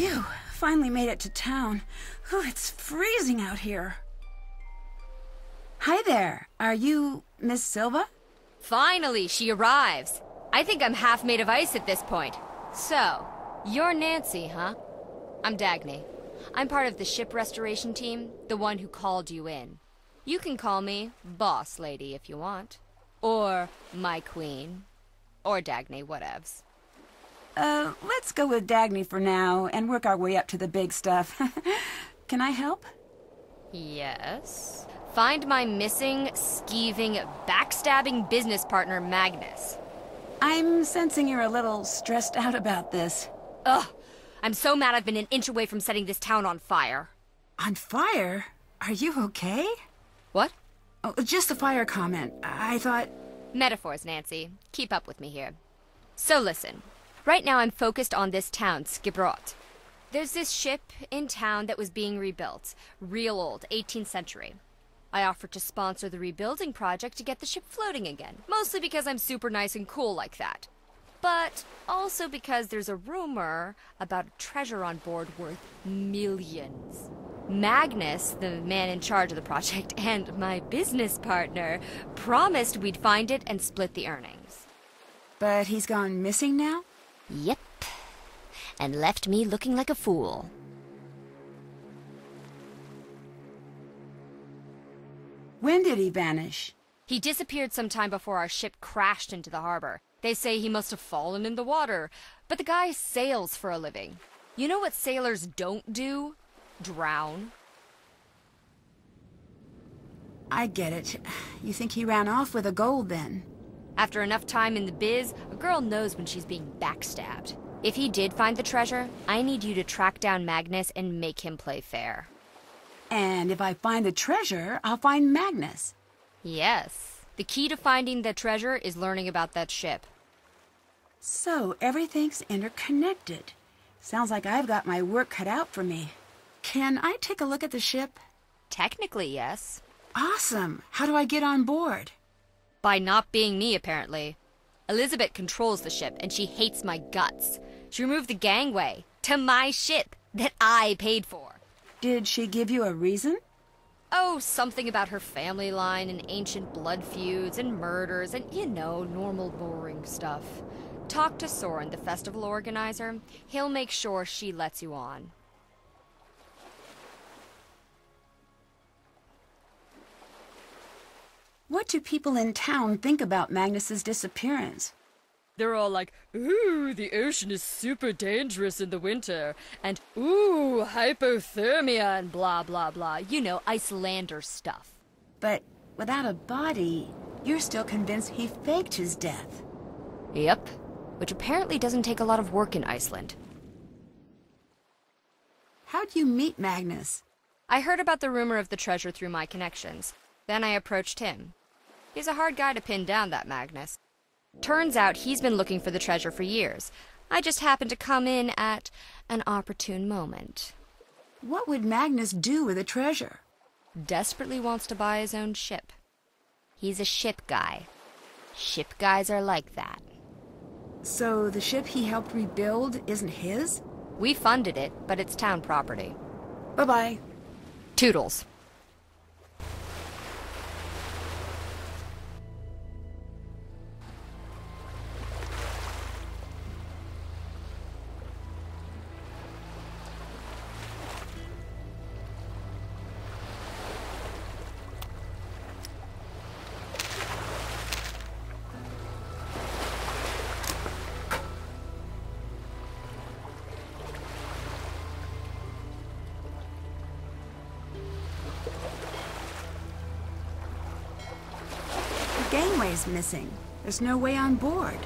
Phew, finally made it to town. Whew, it's freezing out here. Hi there, are you Miss Silva? Finally, she arrives. I think I'm half made of ice at this point. So, you're Nancy, huh? I'm Dagny. I'm part of the ship restoration team, the one who called you in. You can call me Boss Lady if you want. Or my queen. Or Dagny, whatevs. Let's go with Dagny for now and work our way up to the big stuff. Can I help? Yes. Find my missing, skeeving, backstabbing business partner, Magnus. I'm sensing you're a little stressed out about this. Ugh! I'm so mad I've been an inch away from setting this town on fire. On fire? Are you okay? What? Oh, just a fire comment. I thought... Metaphors, Nancy. Keep up with me here. So listen. Right now I'm focused on this town, Skibrot. There's this ship in town that was being rebuilt. Real old, 18th century. I offered to sponsor the rebuilding project to get the ship floating again. Mostly because I'm super nice and cool like that. But also because there's a rumor about a treasure on board worth millions. Magnus, the man in charge of the project, and my business partner promised we'd find it and split the earnings. But he's gone missing now? Yep. And left me looking like a fool. When did he vanish? He disappeared sometime before our ship crashed into the harbor. They say he must have fallen in the water. But the guy sails for a living. You know what sailors don't do? Drown. I get it. You think he ran off with the gold then? After enough time in the biz, a girl knows when she's being backstabbed. If he did find the treasure, I need you to track down Magnus and make him play fair. And if I find the treasure, I'll find Magnus. Yes. The key to finding the treasure is learning about that ship. So everything's interconnected. Sounds like I've got my work cut out for me. Can I take a look at the ship? Technically, yes. Awesome. How do I get on board? By not being me, apparently. Elizabeth controls the ship, and she hates my guts. She removed the gangway to my ship that I paid for. Did she give you a reason? Oh, something about her family line and ancient blood feuds and murders and, you know, normal boring stuff. Talk to Soren, the festival organizer. He'll make sure she lets you on. What do people in town think about Magnus's disappearance? They're all like, ooh, the ocean is super dangerous in the winter, and ooh, hypothermia, and blah, blah, blah. You know, Icelander stuff. But without a body, you're still convinced he faked his death. Yep, which apparently doesn't take a lot of work in Iceland. How'd you meet Magnus? I heard about the rumor of the treasure through my connections. Then I approached him. He's a hard guy to pin down, that Magnus. Turns out he's been looking for the treasure for years. I just happened to come in at an opportune moment. What would Magnus do with the treasure? Desperately wants to buy his own ship. He's a ship guy. Ship guys are like that. So the ship he helped rebuild isn't his? We funded it, but it's town property. Bye-bye. Toodles. The gangway's missing. There's no way on board.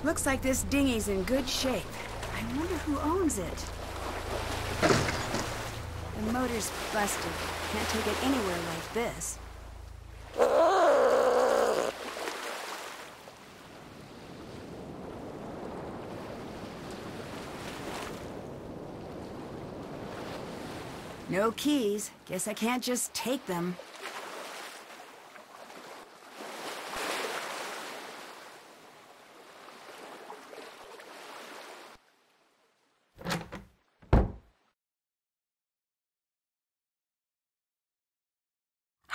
Looks like this dinghy's in good shape. I wonder who owns it. The motor's busted. Can't take it anywhere like this. No keys. Guess I can't just take them.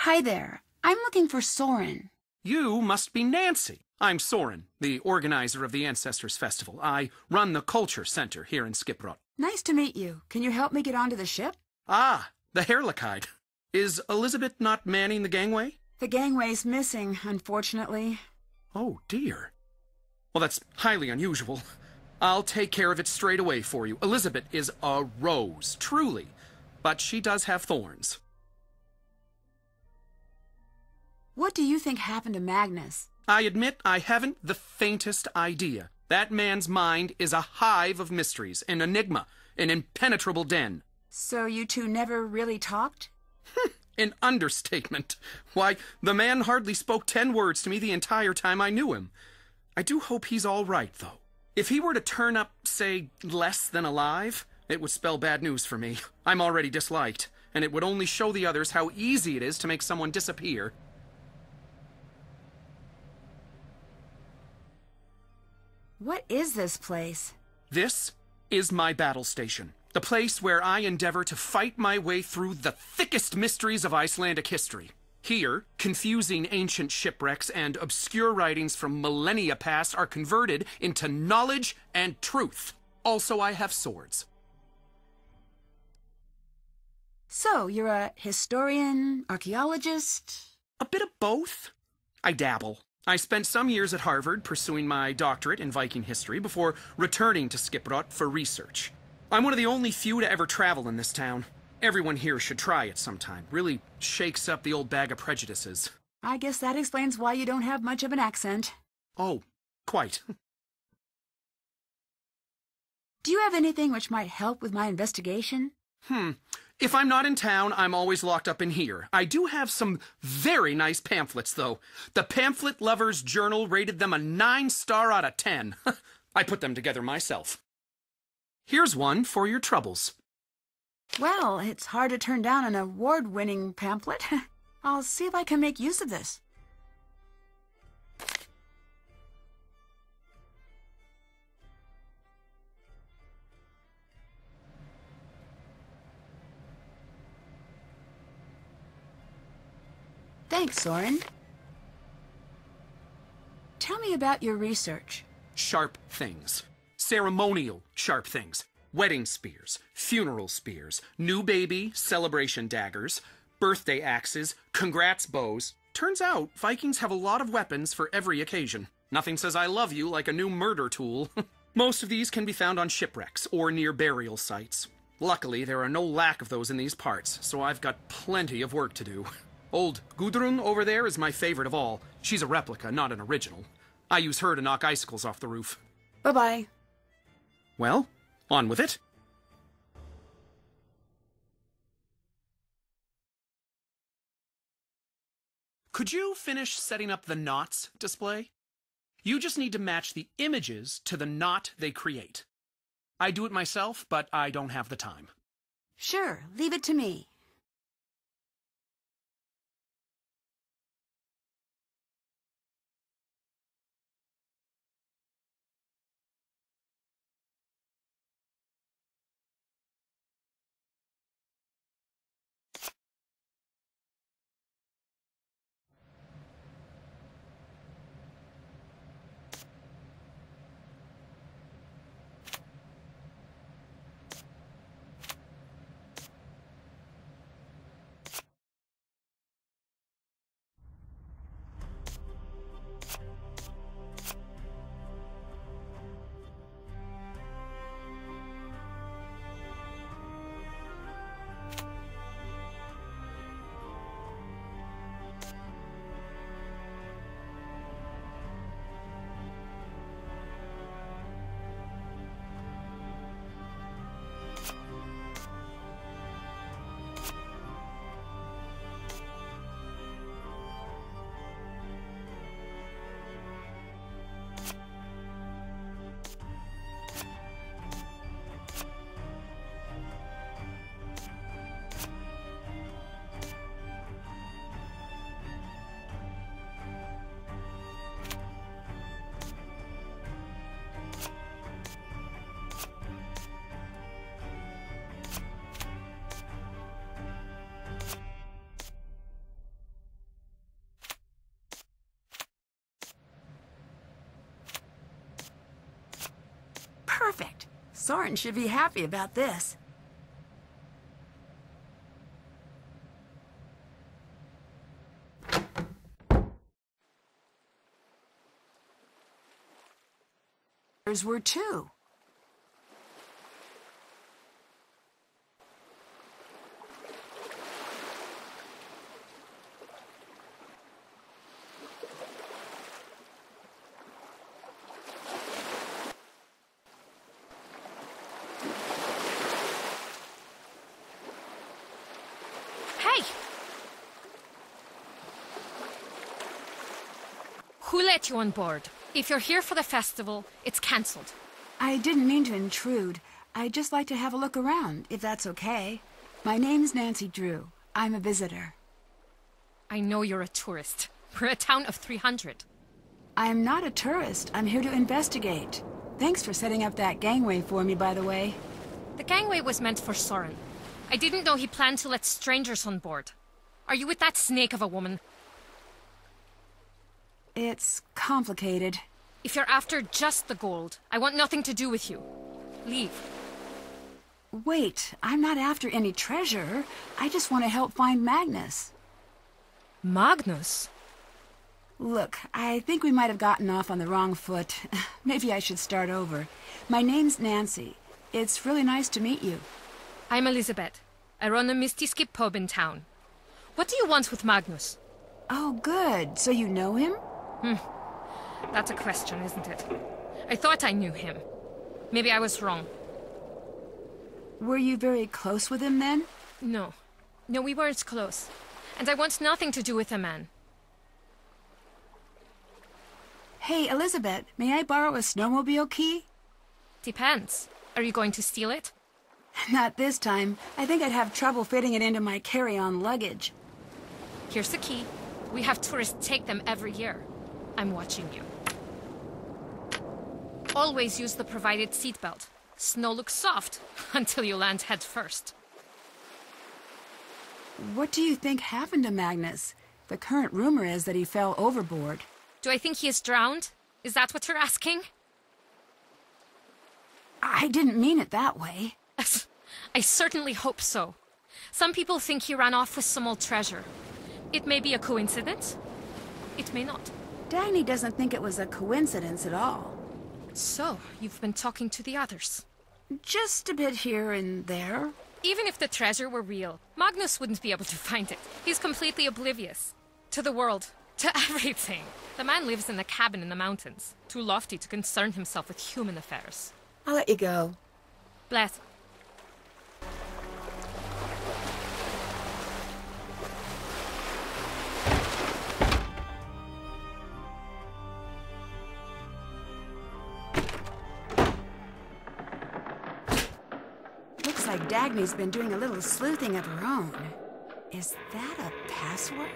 Hi there. I'm looking for Soren. You must be Nancy. I'm Soren, the organizer of the Ancestors Festival. I run the Culture Center here in Skiprot. Nice to meet you. Can you help me get onto the ship? Ah, the Herlikide. Is Elizabeth not manning the gangway? The gangway's missing, unfortunately. Oh, dear. Well, that's highly unusual. I'll take care of it straight away for you. Elizabeth is a rose, truly. But she does have thorns. What do you think happened to Magnus? I admit I haven't the faintest idea. That man's mind is a hive of mysteries, an enigma, an impenetrable den. So you two never really talked? An understatement. Why, the man hardly spoke 10 words to me the entire time I knew him. I do hope he's all right, though. If he were to turn up, say, less than alive, it would spell bad news for me. I'm already disliked, and it would only show the others how easy it is to make someone disappear. What is this place? This is my battle station. The place where I endeavor to fight my way through the thickest mysteries of Icelandic history. Here, confusing ancient shipwrecks and obscure writings from millennia past are converted into knowledge and truth. Also, I have swords. So, you're a historian, archaeologist? A bit of both. I dabble. I spent some years at Harvard pursuing my doctorate in Viking history before returning to Skiprot for research. I'm one of the only few to ever travel in this town. Everyone here should try it sometime. Really shakes up the old bag of prejudices. I guess that explains why you don't have much of an accent. Oh, quite. Do you have anything which might help with my investigation? If I'm not in town, I'm always locked up in here. I do have some very nice pamphlets, though. The Pamphlet Lover's Journal rated them a 9-star out of 10. I put them together myself. Here's one for your troubles. Well, it's hard to turn down an award-winning pamphlet. I'll see if I can make use of this. Thanks, Soren. Tell me about your research. Sharp things. Ceremonial sharp things. Wedding spears, funeral spears, new baby celebration daggers, birthday axes, congrats bows. Turns out Vikings have a lot of weapons for every occasion. Nothing says I love you like a new murder tool. Most of these can be found on shipwrecks or near burial sites. Luckily, there are no lack of those in these parts, so I've got plenty of work to do. Old Gudrun over there is my favorite of all. She's a replica, not an original. I use her to knock icicles off the roof. Bye-bye. Well, on with it. Could you finish setting up the knots display? You just need to match the images to the knot they create. I do it myself, but I don't have the time. Sure, leave it to me. Soren should be happy about this. Others were too. Hey! Who let you on board? If you're here for the festival, it's cancelled. I didn't mean to intrude. I'd just like to have a look around, if that's okay. My name's Nancy Drew. I'm a visitor. I know you're a tourist. We're a town of 300. I'm not a tourist. I'm here to investigate. Thanks for setting up that gangway for me, by the way. The gangway was meant for Soren. I didn't know he planned to let strangers on board. Are you with that snake of a woman? It's complicated. If you're after just the gold, I want nothing to do with you. Leave. Wait, I'm not after any treasure. I just want to help find Magnus. Magnus? Look, I think we might have gotten off on the wrong foot. Maybe I should start over. My name's Nancy. It's really nice to meet you. I'm Elizabeth. I run a Misty Skip pub in town. What do you want with Magnus? Oh, good. So you know him? That's a question, isn't it? I thought I knew him. Maybe I was wrong. Were you very close with him then? No. No, we weren't close. And I want nothing to do with the man. Hey, Elizabeth, may I borrow a snowmobile key? Depends. Are you going to steal it? Not this time. I think I'd have trouble fitting it into my carry-on luggage. Here's the key. We have tourists take them every year. I'm watching you. Always use the provided seatbelt. Snow looks soft until you land head first. What do you think happened to Magnus? The current rumor is that he fell overboard. Do I think he is drowned? Is that what you're asking? I didn't mean it that way. I certainly hope so. Some people think he ran off with some old treasure. It may be a coincidence. It may not. Dagny doesn't think it was a coincidence at all. So, you've been talking to the others. Just a bit here and there. Even if the treasure were real, Magnus wouldn't be able to find it. He's completely oblivious. To the world. To everything. The man lives in a cabin in the mountains. Too lofty to concern himself with human affairs. I'll let you go. Bless. Looks like Dagny's been doing a little sleuthing of her own. Is that a password?